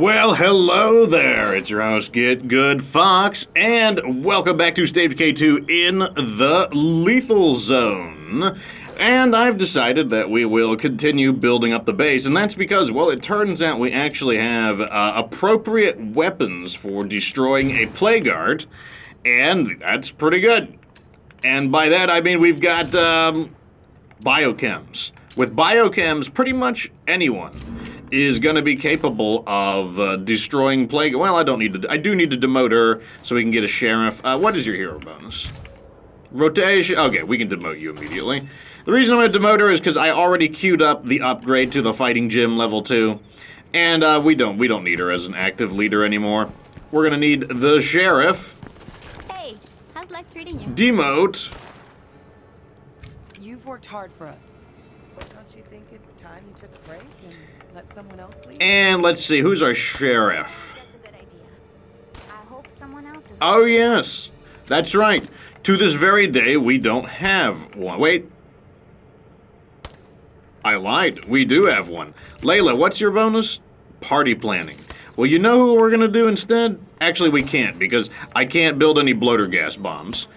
Well, hello there. It's your host, Get Good Fox, and welcome back to Stage K2 in the Lethal Zone. And I've decided that we will continue building up the base, and that's because, well, it turns out we actually have appropriate weapons for destroying a Playguard, and that's pretty good. And by that, I mean we've got biochems. With biochems, pretty much anyone is going to be capable of destroying Plague. Well, I do need to demote her so we can get a sheriff. What is your hero bonus? Rotation. Okay, we can demote you immediately. The reason I'm going to demote her is because I already queued up the upgrade to the fighting gym level 2, and we don't need her as an active leader anymore. We're going to need the sheriff. Hey, how's life treating you? Demote. You've worked hard for us. Don't you think it's time you took a break and let someone else lead? And let's see, who's our sheriff? That's a good idea. I hope someone else is. Oh, yes. That's right. To this very day, we don't have one. Wait. I lied. We do have one. Layla, what's your bonus? Party planning. Well, you know who we're going to do instead? Actually, we can't, because I can't build any bloater gas bombs.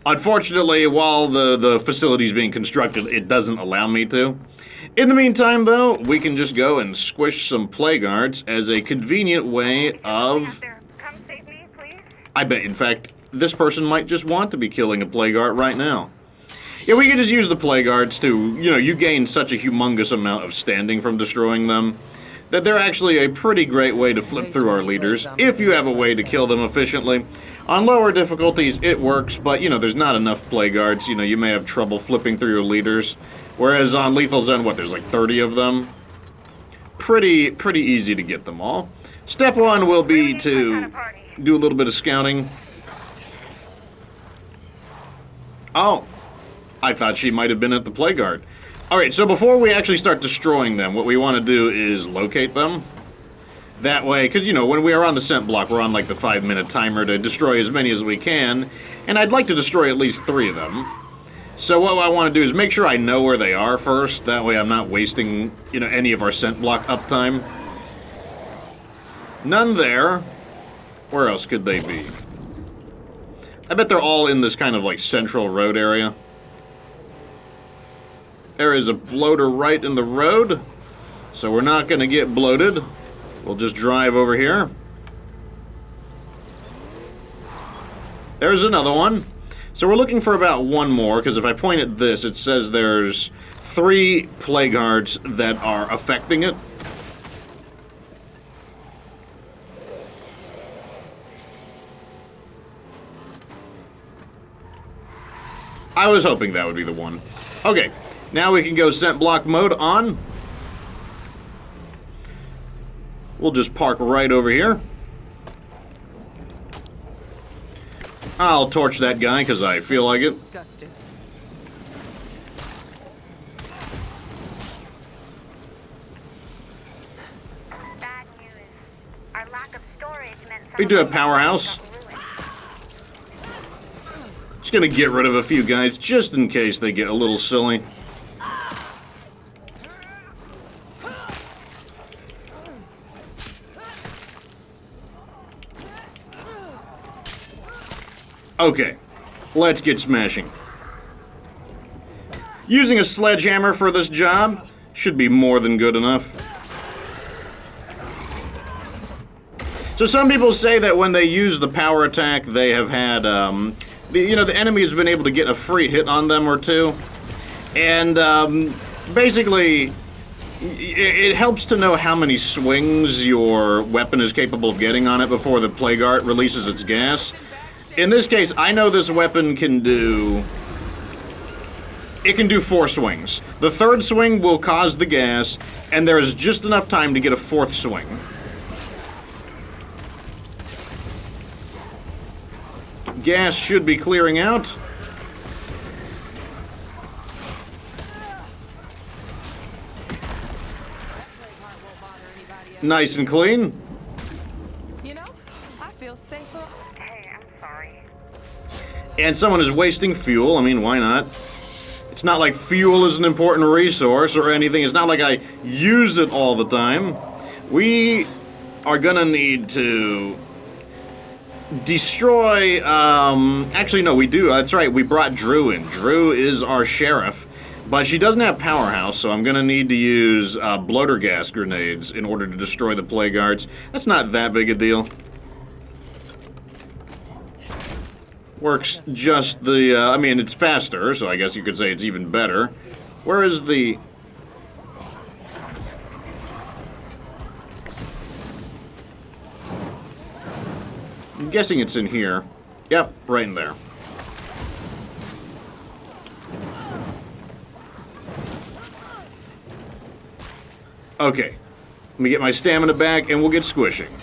Unfortunately, while the facility's being constructed, it doesn't allow me to. In the meantime, though, we can just go and squish some Playguards as a convenient way of... Come save me, please. I bet, in fact, this person might just want to be killing a Playguard right now. Yeah, we can just use the Playguards to, you gain such a humongous amount of standing from destroying them that they're actually a pretty great way to flip through our leaders if you have a way to kill them efficiently. On lower difficulties, it works, but, there's not enough Playguards. You may have trouble flipping through your leaders. Whereas on Lethal Zone, there's like 30 of them? Pretty easy to get them all. Step 1 will be to do a little bit of scouting. Oh, I thought she might have been at the Playguard. Alright, so before we actually start destroying them, what we want to do is locate them. That way, because, when we are on the scent block, we're on, like, the 5-minute timer to destroy as many as we can. And I'd like to destroy at least 3 of them. So what I want to do is make sure I know where they are first. That way I'm not wasting, any of our scent block uptime. None there. Where else could they be? I bet they're all in this kind of, like, central road area. There is a bloater right in the road. So we're not going to get bloated. We'll just drive over here. There's another one. So we're looking for about one more, because if I point at this, it says there's 3 Playguards that are affecting it. I was hoping that would be the one. Okay, now we can go scent block mode on. We'll just park right over here. I'll torch that guy because I feel like it. Disgusting. Bad news. Our lack of storage meant We do have powerhouse. Just gonna get rid of a few guys just in case they get a little silly. Okay, let's get smashing. Using a sledgehammer for this job should be more than good enough. So some people say that when they use the power attack, they have had, the enemy has been able to get a free hit on them or two. And, basically, it helps to know how many swings your weapon is capable of getting on it before the Playguard releases its gas. In this case, I know this weapon can do... It can do 4 swings. The 3rd swing will cause the gas, and there is just enough time to get a 4th swing. Gas should be clearing out. Nice and clean. I feel safer. Hey, I'm sorry. And someone is wasting fuel. I mean, why not? It's not like fuel is an important resource or anything. It's not like I use it all the time. We are gonna need to destroy, actually no, we do, that's right, we brought Drew in. Drew is our sheriff, but she doesn't have powerhouse, so I'm gonna need to use bloater gas grenades in order to destroy the Playguards. That's not that big a deal. Works just the, I mean, it's faster, so I guess you could say it's even better. Where is the... I'm guessing it's in here. Yep, right in there. Okay. Let me get my stamina back, and we'll get squishing.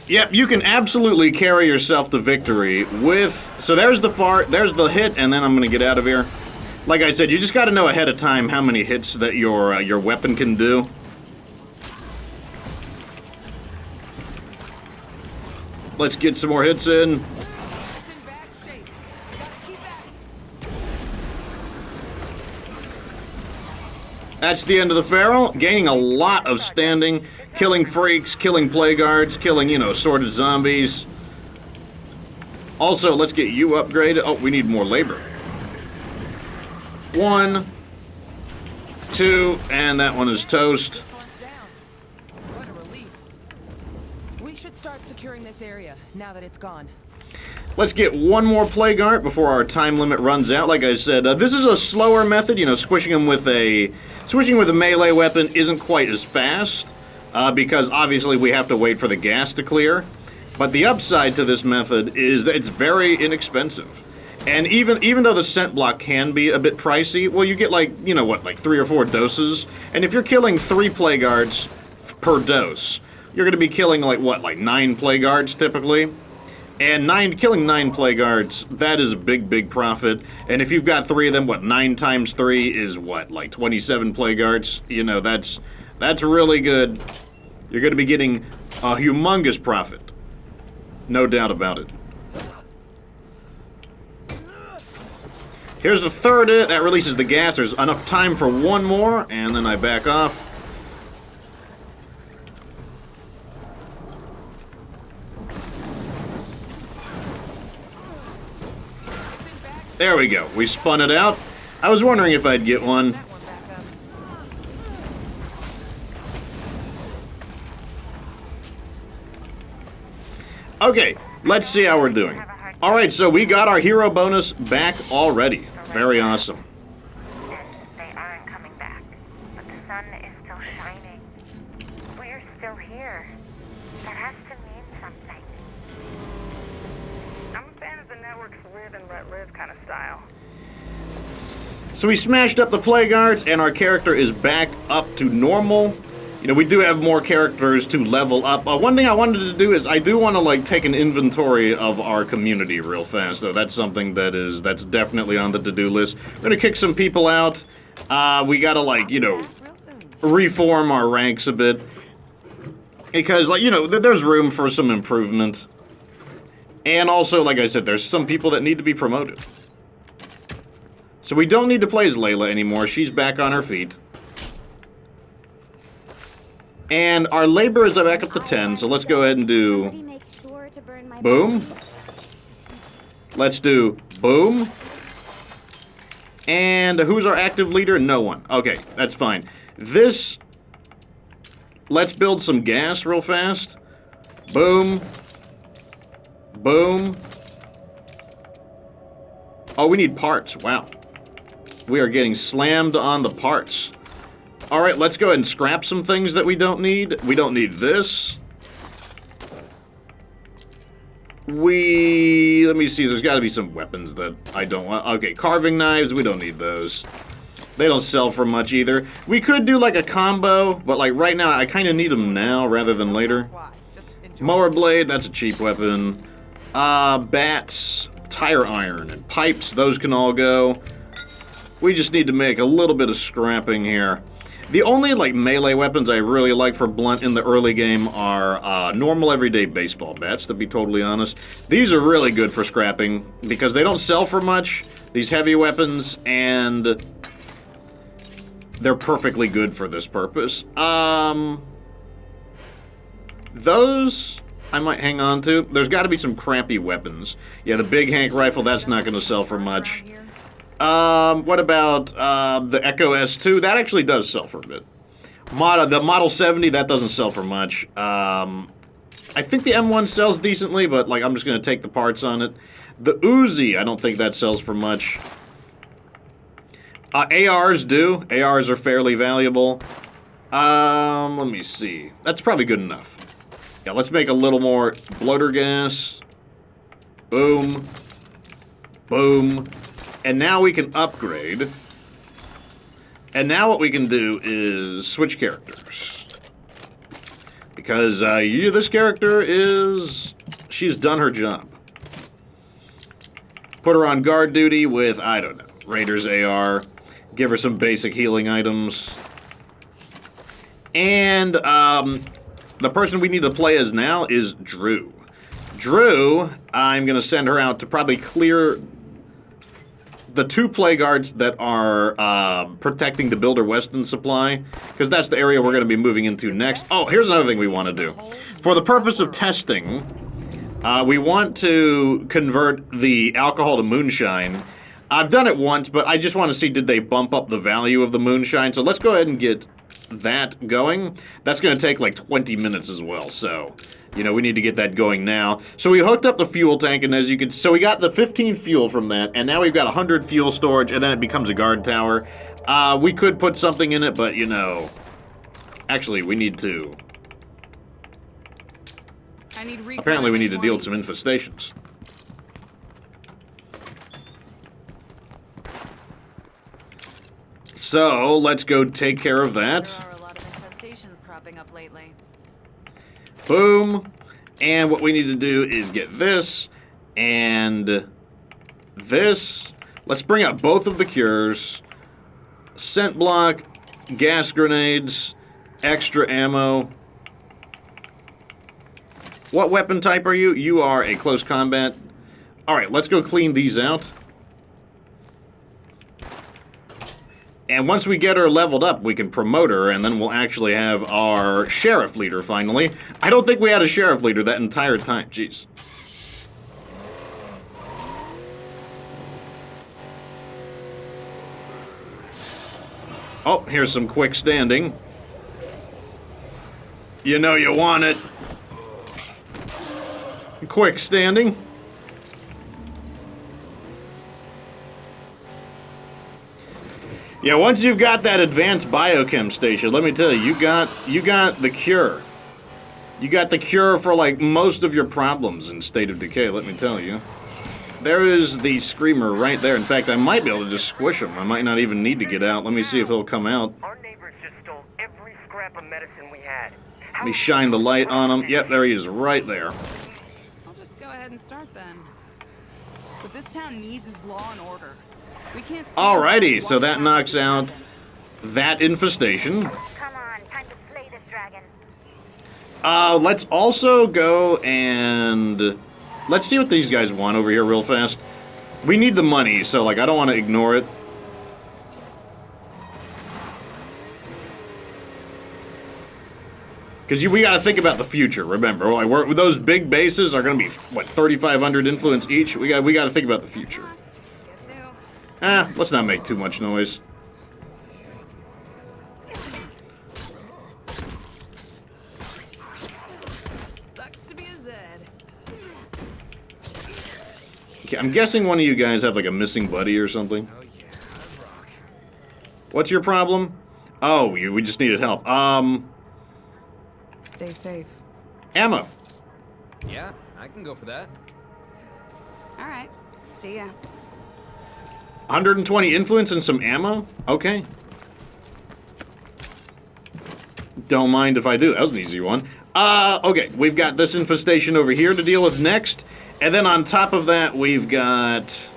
Yep, you can absolutely carry yourself to victory with... So there's the there's the hit, and then I'm gonna get out of here. Like I said, you just gotta know ahead of time how many hits that your weapon can do. Let's get some more hits in. That's the end of the Feral. Gaining a lot of standing, killing freaks, killing Playguards, killing, you know, sorted zombies. Also, let's get you upgraded. Oh, we need more labor. 1, 2, and that one is toast. What a relief. We should start securing this area now that it's gone. Let's get one more Playguard before our time limit runs out. Like I said, this is a slower method. You know, switching with a melee weapon isn't quite as fast because obviously we have to wait for the gas to clear. But the upside to this method is that it's very inexpensive. And even though the scent block can be a bit pricey, well, you get like, you know what, like 3 or 4 doses. And if you're killing 3 Playguards per dose, you're going to be killing like what, like 9 Playguards typically. And killing 9 Playguards, that is a big profit. And if you've got 3 of them, what, 9 times 3 is what, like 27 Playguards? You know, that's really good. You're going to be getting a humongous profit. No doubt about it. Here's the third hit. That releases the gas. There's enough time for one more, and then I back off. There we go. We spun it out. I was wondering if I'd get one. Okay, let's see how we're doing. Alright, so we got our hero bonus back already. Very awesome. And they aren't coming back. But the sun is still shining. We're still here. That has to mean something. I'm a fan of the network's live and let live kind of style. So we smashed up the Playguards, and our character is back up to normal. You know, we do have more characters to level up. One thing I wanted to do is I do want to, like, take an inventory of our community real fast, though. That's something that's definitely on the to-do list. We're gonna kick some people out. We gotta, like, you know, reform our ranks a bit. Because, like, you know, there's room for some improvement. And also, like I said, there's some people that need to be promoted. So we don't need to play as Layla anymore. She's back on her feet. And our labor is back up to 10, so let's go ahead and do boom. Let's do boom. And who's our active leader? No one. Okay, that's fine. This, let's build some gas real fast. Boom. Boom. Oh, we need parts. Wow. We are getting slammed on the parts. Alright, let's go ahead and scrap some things that we don't need. We don't need this. Let me see, there's got to be some weapons that I don't want. Okay, carving knives, we don't need those. They don't sell for much either. We could do like a combo, but like right now, I kind of need them now rather than later. Mower blade, that's a cheap weapon. Bats, tire iron, and pipes, those can all go. We just need to make a little bit of scrapping here. The only, like, melee weapons I really like for blunt in the early game are normal everyday baseball bats, to be totally honest. These are really good for scrapping because they don't sell for much, these heavy weapons, and they're perfectly good for this purpose. Those I might hang on to. There's got to be some crappy weapons. Yeah, the big Hank rifle, that's not going to sell for much. What about the Echo S2? That actually does sell for a bit. The Model 70, that doesn't sell for much. I think the M1 sells decently, but like I'm just going to take the parts on it. The Uzi, I don't think that sells for much. ARs do. ARs are fairly valuable. Let me see. That's probably good enough. Yeah, let's make a little more bloater gas. Boom. Boom. And now we can upgrade. And now what we can do is switch characters. Because this character is... she's done her job. Put her on guard duty with, I don't know, Raider's AR. Give her some basic healing items. And the person we need to play as now is Drew. Drew, I'm going to send her out to probably clear the 2 Playguards that are protecting the Builder Weston supply, because that's the area we're going to be moving into next. Oh, here's another thing we want to do. For the purpose of testing, we want to convert the alcohol to moonshine. I've done it once, but I just want to see did they bump up the value of the moonshine. So let's go ahead and get that going. That's going to take like 20 minutes as well, so... you know, we need to get that going now. So we hooked up the fuel tank, and as you can... so we got the 15 fuel from that, and now we've got 100 fuel storage, and then it becomes a guard tower. We could put something in it, but, you know... actually, we need to... apparently we need to deal with some infestations. So, let's go take care of that. There are a lot of infestations cropping up lately. Boom. And what we need to do is get this and this. Let's bring up both of the cures. Scent block, gas grenades, extra ammo. What weapon type are you? You are a close combat. Alright, let's go clean these out. And once we get her leveled up, we can promote her, and then we'll actually have our sheriff leader, finally. I don't think we had a sheriff leader that entire time. Jeez. Oh, here's some quick standing. You know you want it. Quick standing. Yeah, once you've got that advanced biochem station, let me tell you, you got the cure. You got the cure for like most of your problems in State of Decay, let me tell you. There is the screamer right there. In fact, I might be able to just squish him. I might not even need to get out. Let me see if he'll come out. Our neighbors just stole every scrap of medicine we had. Let me shine the light on him. Yep, there he is right there. I'll just go ahead and start then. What this town needs is law and order. We can't see Alrighty, so that knocks out that infestation. Come on, time to slay this dragon. Let's also go and... let's see what these guys want over here real fast. We need the money, so, like, I don't want to ignore it. Because we got to think about the future, remember. Like, those big bases are going to be, what, 3,500 influence each? We got to think about the future. Let's not make too much noise. Sucks to be a Zed. Okay, I'm guessing one of you guys have like a missing buddy or something. What's your problem? Oh, we just needed help. Stay safe. Ammo. Yeah, I can go for that. All right. See ya. 120 influence and some ammo? Okay. Don't mind if I do. That was an easy one. Okay, we've got this infestation over here to deal with next. And then on top of that, we've got...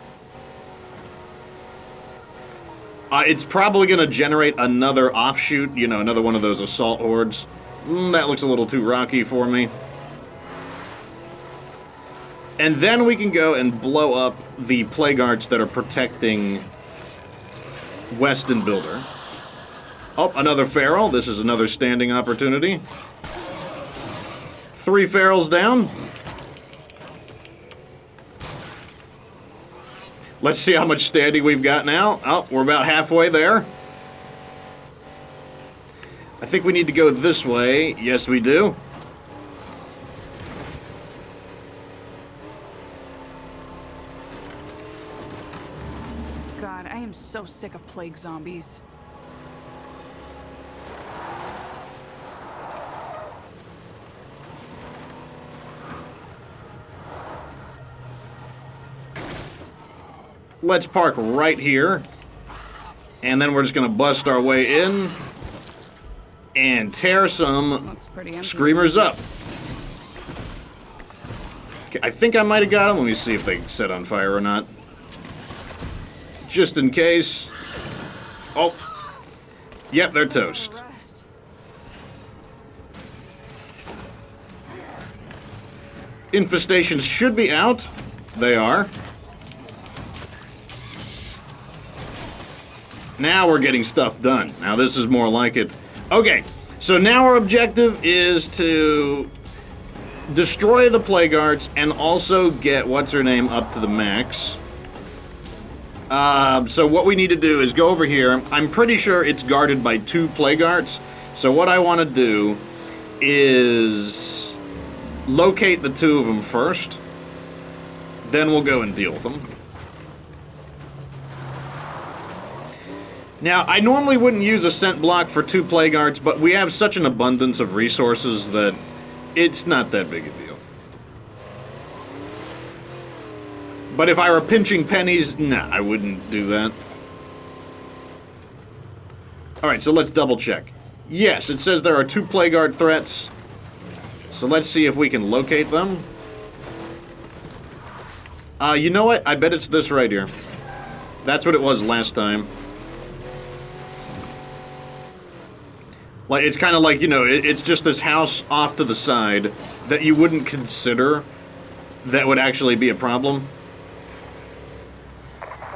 it's probably going to generate another offshoot, you know, another one of those assault hordes. That looks a little too rocky for me. And then we can go and blow up the Playguards that are protecting Weston Builder. Oh, another feral. This is another standing opportunity. 3 ferals down. Let's see how much standing we've got now. Oh, we're about halfway there. I think we need to go this way. Yes, we do. God, I am so sick of plague zombies. Let's park right here. And then we're just going to bust our way in and tear some Looks pretty empty. screamers up. Okay, I think I might have got them. Let me see if they set on fire or not. Just in case. Oh. Yep, they're toast. Rest. Infestations should be out. They are. Now we're getting stuff done. Now this is more like it. Okay, so now our objective is to destroy the Playguards and also get what's-her-name up to the max. So what we need to do is go over here. I'm pretty sure it's guarded by 2 Playguards. So what I want to do is locate the 2 of them first. Then we'll go and deal with them. Now, I normally wouldn't use a scent block for 2 Playguards, but we have such an abundance of resources that it's not that big a deal. But if I were pinching pennies, nah, I wouldn't do that. Alright, so let's double check. Yes, it says there are 2 Playguard threats. So let's see if we can locate them. You know what? I bet it's this right here. That's what it was last time. Like, it's kind of like, you know, it's just this house off to the side that you wouldn't consider that would actually be a problem.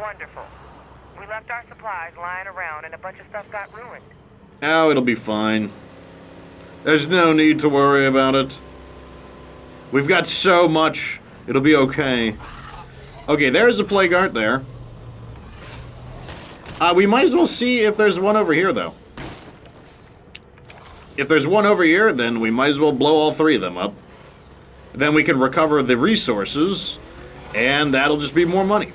Wonderful. We left our supplies lying around and a bunch of stuff got ruined. Oh, it'll be fine. There's no need to worry about it. We've got so much. It'll be okay. Okay, there's a Playguard there. We might as well see if there's one over here, though. If there's one over here, then we might as well blow all 3 of them up. Then we can recover the resources, and that'll just be more money.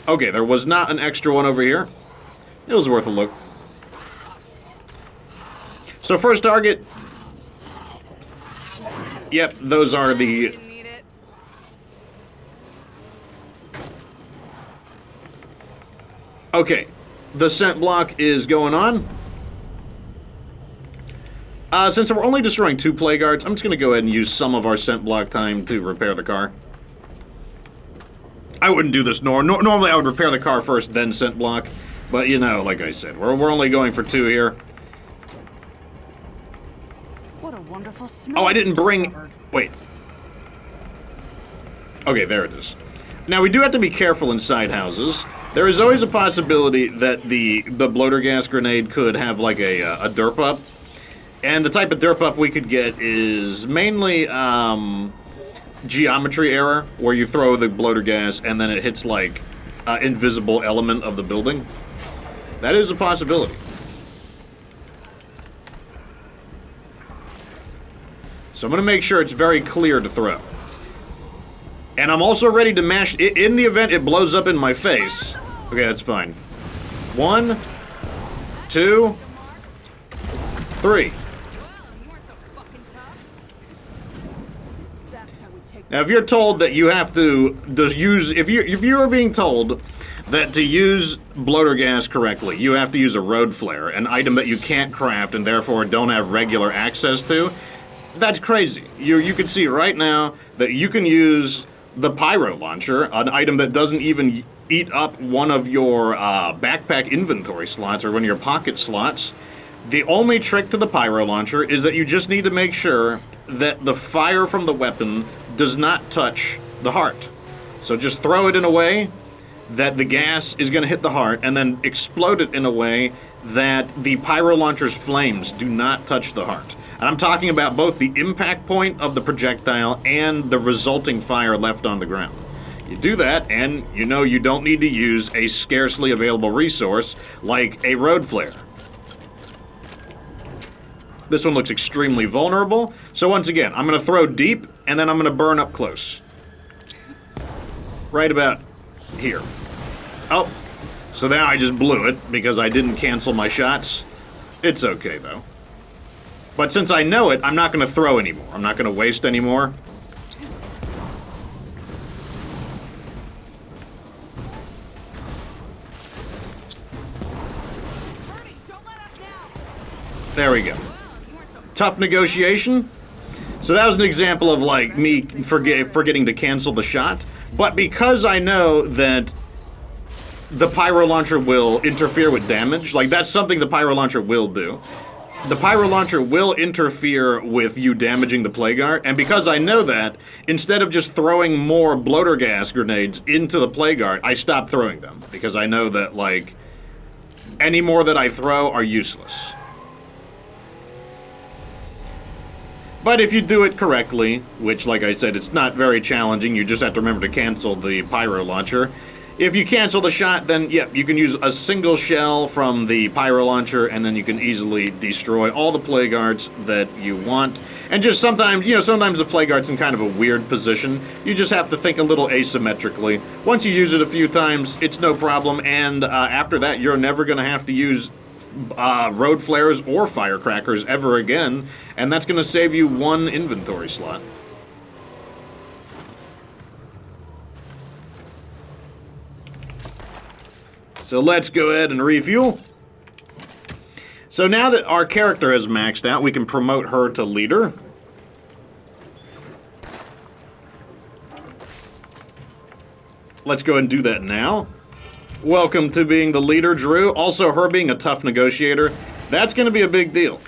Okay, there was not an extra one over here. It was worth a look. So first target. Yep, those are the... Didn't need it. Okay, the scent block is going on. Since we're only destroying 2 Playguards, I'm just going to go ahead and use some of our scent block time to repair the car. I wouldn't do this normally I would repair the car first, then scent block. But, you know, like I said, we're only going for 2 here. What a wonderful smell. Oh, I didn't bring... discovered. Wait. Okay, there it is. Now, we do have to be careful inside houses. There is always a possibility that the bloater gas grenade could have, like, a derp up. And the type of derp up we could get is mainly geometry error, where you throw the bloater gas and then it hits, like, invisible element of the building. That is a possibility. So I'm going to make sure it's very clear to throw. And I'm also ready to mash... In the event it blows up in my face... Okay, that's fine. 1, 2, 3. Now, if you're told that you have to use... If you are being told that to use bloater gas correctly, you have to use a road flare, an item that you can't craft and therefore don't have regular access to, that's crazy. You can see right now that you can use the Pyro Launcher, an item that doesn't even eat up one of your backpack inventory slots or one of your pocket slots. The only trick to the Pyro Launcher is that you just need to make sure that the fire from the weapon does not touch the heart. So just throw it in a way that the gas is going to hit the heart, and then explode it in a way that the Pyro Launcher's flames do not touch the heart. I'm talking about both the impact point of the projectile and the resulting fire left on the ground. You do that, and you know you don't need to use a scarcely available resource like a road flare. This one looks extremely vulnerable, so once again, I'm going to throw deep, and then I'm going to burn up close. Right about here. Oh, so now I just blew it because I didn't cancel my shots. It's okay, though. But since I know it, I'm not going to throw anymore. I'm not going to waste anymore. There we go. Tough negotiation. So that was an example of, like, me forgetting to cancel the shot. But because I know that the Pyro Launcher will interfere with damage, like, that's something the Pyro Launcher will do. The Pyro Launcher will interfere with you damaging the Playguard, and because I know that, instead of just throwing more bloater gas grenades into the Playguard, I stop throwing them. Because I know that, like, any more that I throw are useless. But if you do it correctly, which, like I said, it's not very challenging, you just have to remember to cancel the Pyro Launcher. If you cancel the shot, then, yep, you can use a single shell from the Pyro Launcher, and then you can easily destroy all the Playguards that you want. And just sometimes, sometimes the Playguard's in kind of a weird position. You just have to think a little asymmetrically. Once you use it a few times, it's no problem, and after that, you're never going to have to use road flares or firecrackers ever again, and that's going to save you one inventory slot. So let's go ahead and refuel. So now that our character has maxed out, we can promote her to leader. Let's go ahead and do that now. Welcome to being the leader, Drew. Also, her being a tough negotiator, that's going to be a big deal.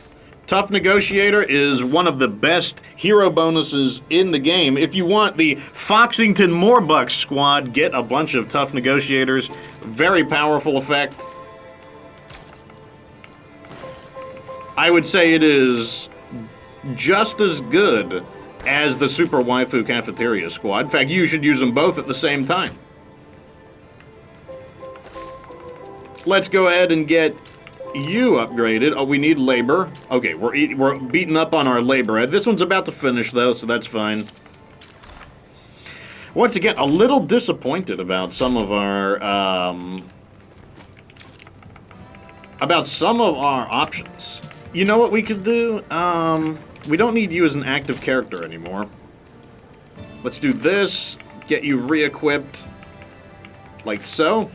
Tough negotiator is one of the best hero bonuses in the game. If you want the Foxington Moorbucks squad, get a bunch of tough negotiators. Very powerful effect. I would say it is just as good as the Super Waifu Cafeteria squad. In fact, you should use them both at the same time. Let's go ahead and get you upgraded. Oh, we need labor. Okay, we're beating up on our labor. This one's about to finish, though, so that's fine. Once again, a little disappointed about some of our options. You know what we could do? We don't need you as an active character anymore. Let's do this. Get you re-equipped. Like so.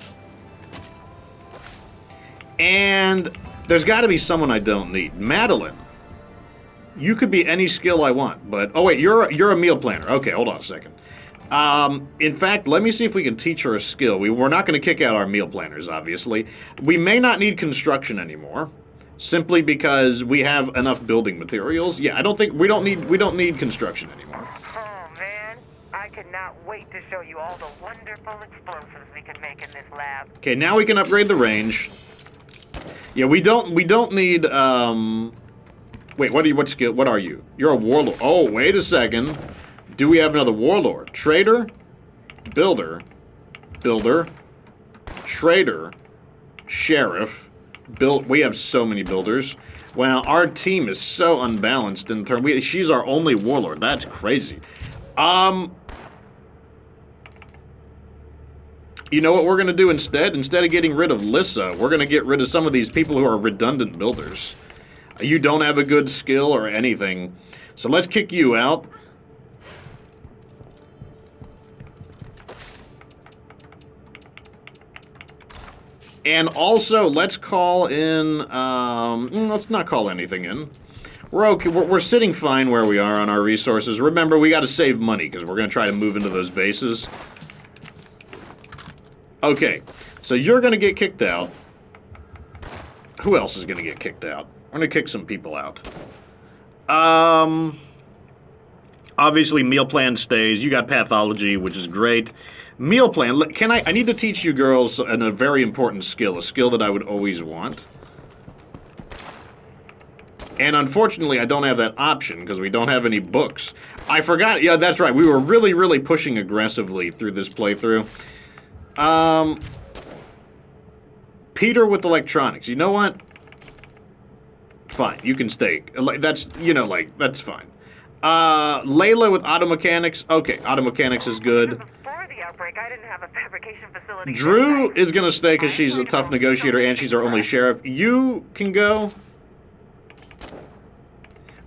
And there's got to be someone I don't need. Madeline. You could be any skill I want, but... Oh, wait, you're a meal planner. Okay, hold on a second. In fact, let me see if we can teach her a skill. We're not going to kick out our meal planners, obviously. We may not need construction anymore, simply because we have enough building materials. Yeah, we don't need construction anymore. Oh, man. I cannot wait to show you all the wonderful explosives we can make in this lab. Okay, now we can upgrade the range. Yeah, we don't need, wait, what are you? You're a warlord. Oh, wait a second. Do we have another warlord? Trader, builder, trader, sheriff, we have so many builders. Wow, our team is so unbalanced in terms, she's our only warlord. That's crazy. You know what we're going to do instead? Instead of getting rid of Lissa, we're going to get rid of some of these people who are redundant builders. You don't have a good skill or anything. So let's kick you out. And also, let's call in... let's not call anything in. We're okay. We're sitting fine where we are on our resources. Remember, we got to save money because we're going to try to move into those bases. Okay, so you're going to get kicked out. Who else is going to get kicked out? We're going to kick some people out. Obviously, meal plan stays. You got pathology, which is great. Meal plan. I need to teach you girls a very important skill, a skill that I would always want. And unfortunately, I don't have that option because we don't have any books. I forgot. Yeah, that's right. We were really, really pushing aggressively through this playthrough. Peter with electronics. You know what? Fine. You can stay. That's, you know, like, that's fine. Layla with auto mechanics. Okay, auto mechanics is good. Before the outbreak, I didn't have a fabrication facility. Drew is going to stay because she's a tough negotiator and she's our only sheriff. You can go.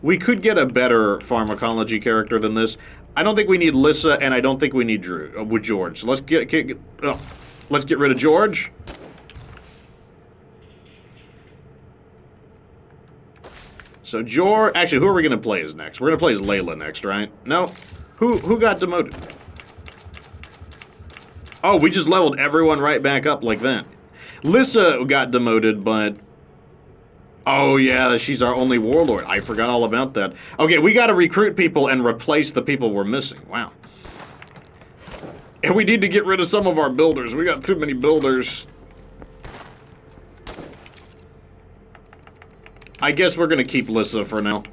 We could get a better pharmacology character than this. I don't think we need Lissa, and I don't think we need Drew with George. So let's get rid of George. So George, actually, who are we gonna play as next? We're gonna play as Layla next, right? No, who got demoted? Oh, we just leveled everyone right back up like that. Lissa got demoted, but. Oh, yeah, she's our only warlord. I forgot all about that. Okay, we gotta recruit people and replace the people we're missing. Wow. And we need to get rid of some of our builders. We got too many builders. I guess we're gonna keep Lissa for now.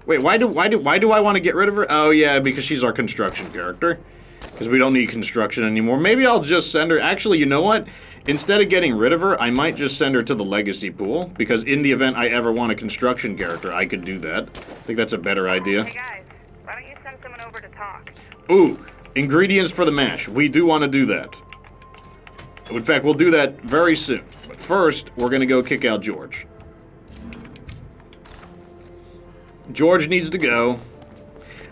Wait, why do I want to get rid of her? Oh, yeah, because she's our construction character. Because we don't need construction anymore. Maybe I'll just send her... Actually, you know what? Instead of getting rid of her, I might just send her to the legacy pool. Because in the event I ever want a construction character, I could do that. I think that's a better idea. Hey guys, why don't you send someone over to talk? Ooh, ingredients for the mash. We do want to do that. In fact, we'll do that very soon. But first, we're going to go kick out George. George needs to go.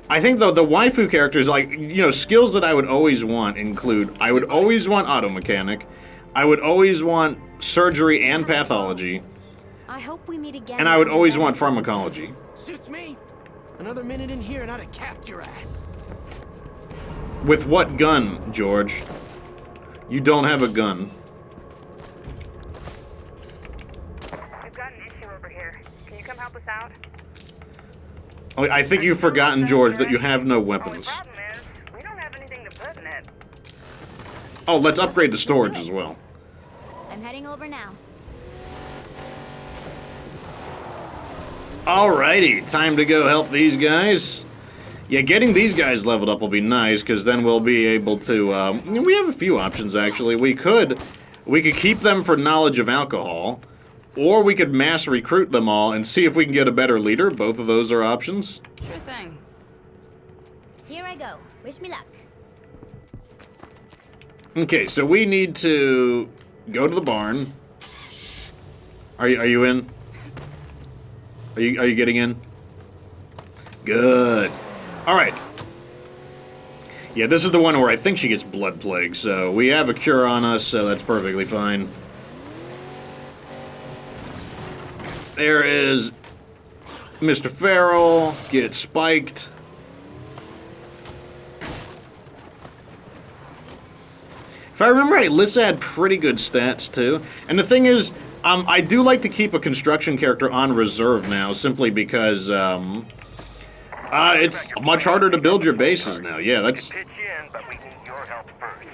I think, though, the waifu characters, like, you know, skills that I would always want include... I would always want auto mechanic. I would always want surgery and pathology. I hope we meet again. And I would always want pharmacology. Suits me. Another minute in here and I'd have capped your ass. With what gun, George? You don't have a gun. We've got an issue over here. Can you come help us out? Oh, I think you've forgotten, George, that you have no Only weapons. problem is, we don't have anything to put in it. Oh, let's upgrade the storage as well. I'm heading over now. Alrighty, time to go help these guys. Yeah, getting these guys leveled up will be nice, because then we'll be able to, we have a few options, actually. We could keep them for knowledge of alcohol, or we could mass recruit them all and see if we can get a better leader. Both of those are options. Sure thing. Here I go. Wish me luck. Okay, so we need to go to the barn. Are you in? Are you getting in? Good. All right. Yeah, this is the one where I think she gets blood plague, so we have a cure on us, so that's perfectly fine. There is Mr. Farrell, gets spiked. If I remember right, Lissa had pretty good stats, too. And the thing is, I do like to keep a construction character on reserve now, simply because, it's much harder to build your bases now. Yeah, that's... Pitch in, but we need your help first.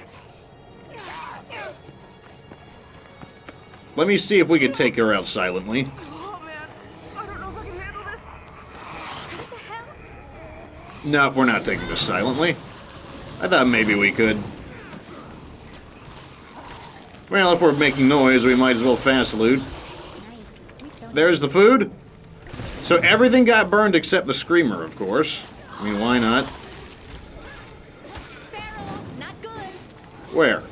Let me see if we can take her out silently. Oh man, I don't know if I can handle this. What the hell? No, we're not taking this silently. I thought maybe we could. Well, if we're making noise, we might as well fast loot. There's the food. So everything got burned except the screamer, of course. I mean, why not? Farrell, not good. Where? An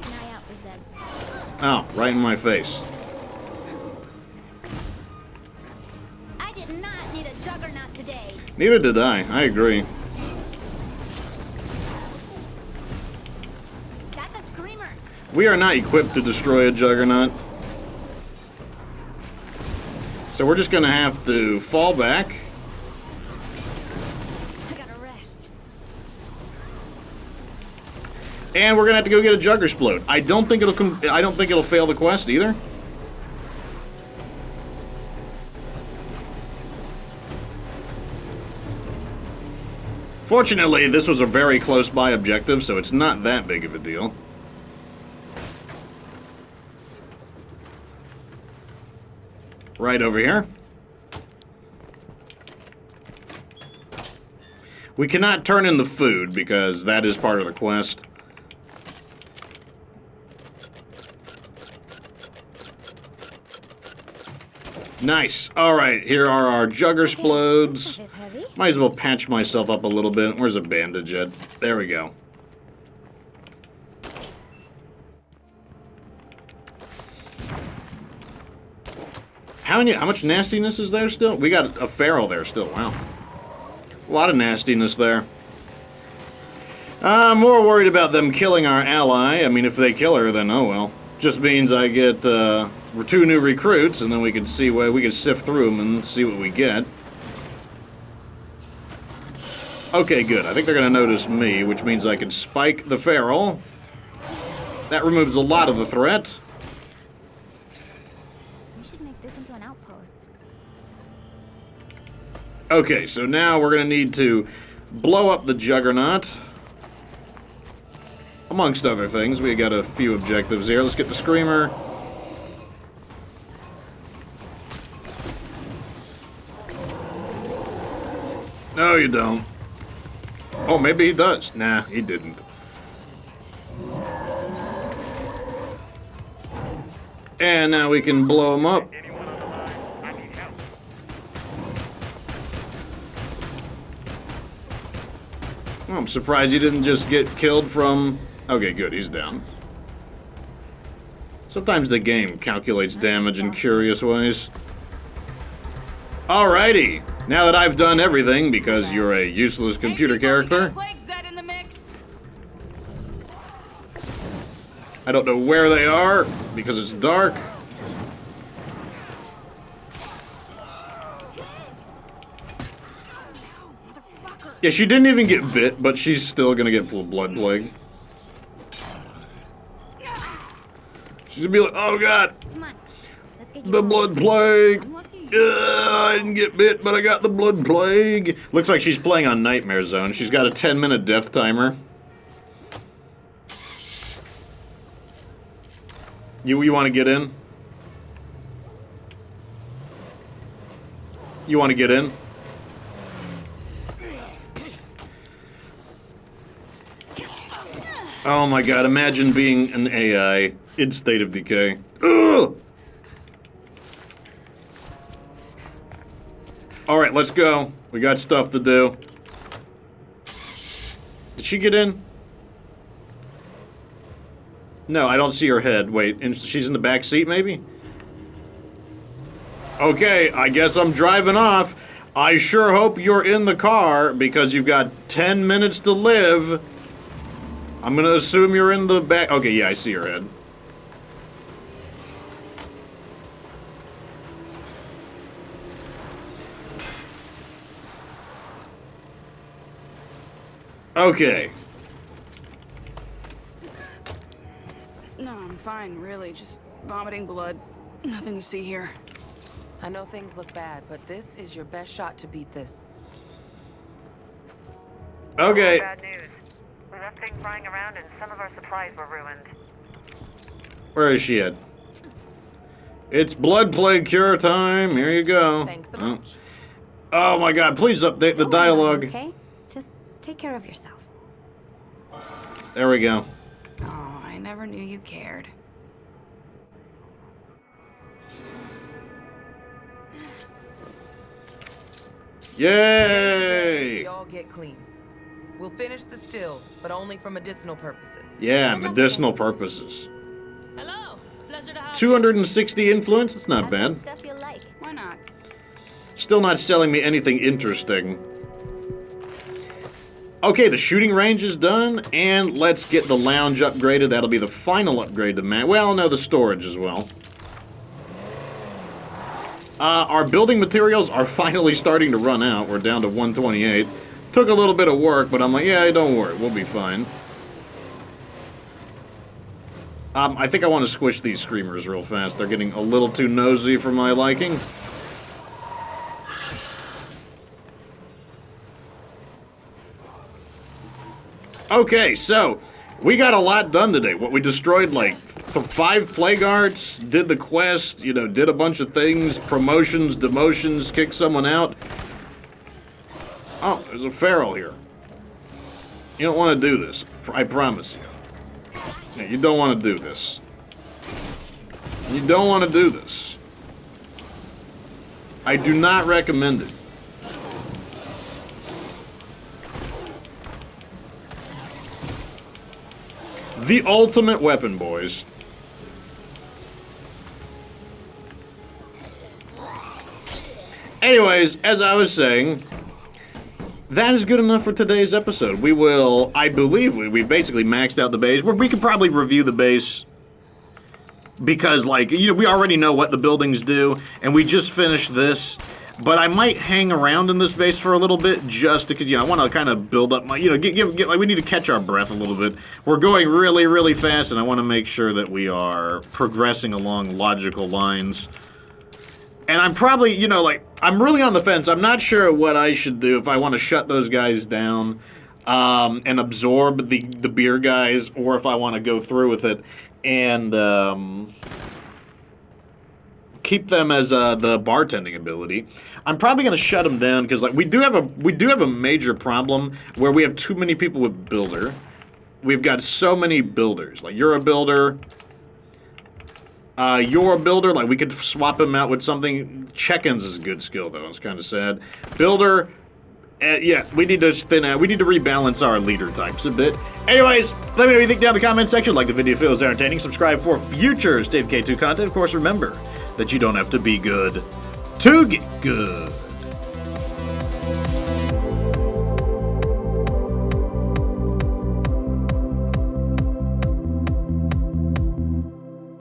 eye out for Zed. Oh, right in my face. I did not need a juggernaut today. Neither did I agree. Got the screamer. We are not equipped to destroy a juggernaut. So we're just gonna have to fall back. I gotta rest. And we're gonna have to go get a Juggersplode. I don't think it'll fail the quest either. Fortunately, this was a very close by objective, so it's not that big of a deal. Right over here. We cannot turn in the food because that is part of the quest. Nice. Alright, here are our jugger splodes. Might as well patch myself up a little bit. Where's a bandage at? There we go. How much nastiness is there still? We got a feral there still. Wow. A lot of nastiness there. I'm more worried about them killing our ally. I mean, if they kill her, then oh well. Just means I get 2 new recruits, and then we can see what we can sift through them and see what we get. Okay, good. I think they're gonna notice me, which means I can spike the feral. That removes a lot of the threat. We should make this into an outpost. Okay, so now we're gonna need to blow up the Juggernaut. Amongst other things, we got a few objectives here. Let's get the Screamer. No, you don't. Oh, maybe he does. Nah, he didn't. And now we can blow him up. Anyone on the line? I need help. I'm surprised he didn't just get killed from... Okay, good, he's down. Sometimes the game calculates damage in curious ways. Alrighty, now that I've done everything, because you're a useless computer character, Plague Zed in the mix. I don't know where they are, because it's dark. Yeah, she didn't even get bit, but she's still gonna get blood plague. She's gonna be like, oh god, Come on. Let's get you the home. blood plague. I'm lucky. I didn't get bit, but I got the blood plague. Looks like she's playing on Nightmare Zone. She's got a 10-minute death timer. You want to get in? You want to get in? Oh my god, imagine being an AI in State of Decay. Ugh! Alright, let's go. We got stuff to do. Did she get in? No, I don't see her head. Wait, she's in the back seat, maybe? Okay, I guess I'm driving off. I sure hope you're in the car, because you've got 10 minutes to live. I'm gonna assume you're in the back. Okay, yeah, I see her head. Okay. No, I'm fine, really. Just vomiting blood. Nothing to see here. I know things look bad, but this is your best shot to beat this. Okay. Bad news. We left things lying around and some of our supplies were ruined. Where is she at? It's blood plague cure time. Here you go. Thanks so much. Oh my god, please update the dialogue. Okay? Just take care of yourself. There we go. Oh, I never knew you cared. Yay! We all get clean. We'll finish the still, but only for medicinal purposes. Yeah, medicinal purposes. Hello. Pleasure to have 260 influence, that's not you. bad. Stuff you like. Why not? Still not selling me anything interesting. Okay, the shooting range is done, and let's get the lounge upgraded. That'll be the final upgrade to man. Well, no, the storage as well. Our building materials are finally starting to run out. We're down to 128. Took a little bit of work, but I'm like, yeah, don't worry, we'll be fine. I think I want to squish these screamers real fast. They're getting a little too nosy for my liking. Okay, so We got a lot done today. What we destroyed, like, 5 Playguards, did the quest, you know, did a bunch of things, promotions, demotions, kicked someone out. Oh, there's a feral here. You don't want to do this. I promise you. Yeah, you don't want to do this. You don't want to do this. I do not recommend it. The ultimate weapon, boys. Anyways, as I was saying, that is good enough for today's episode. We will, I believe, we've basically maxed out the base. We could probably review the base because, like, you know, we already know what the buildings do, and we just finished this. But I might hang around in this base for a little bit just because, you know, I want to kind of build up my, you know, get like, we need to catch our breath a little bit. We're going really, really fast, and I want to make sure that we are progressing along logical lines. And I'm probably, you know, like, I'm really on the fence. I'm not sure what I should do if I want to shut those guys down and absorb the beer guys, or if I want to go through with it and keep them as the bartending ability. I'm probably going to shut them down because, like, we do have a major problem where we have too many people with builder. We've got so many builders. Like, you're a builder. You're a builder. Like, we could swap him out with something. Check-ins is a good skill, though. It's kind of sad. Builder. Yeah, we need to thin out. We need to rebalance our leader types a bit. Anyways, let me know what you think down in the comment section. Like the video if it was entertaining. Subscribe for future State of K2 content. Of course, remember that you don't have to be good to get good.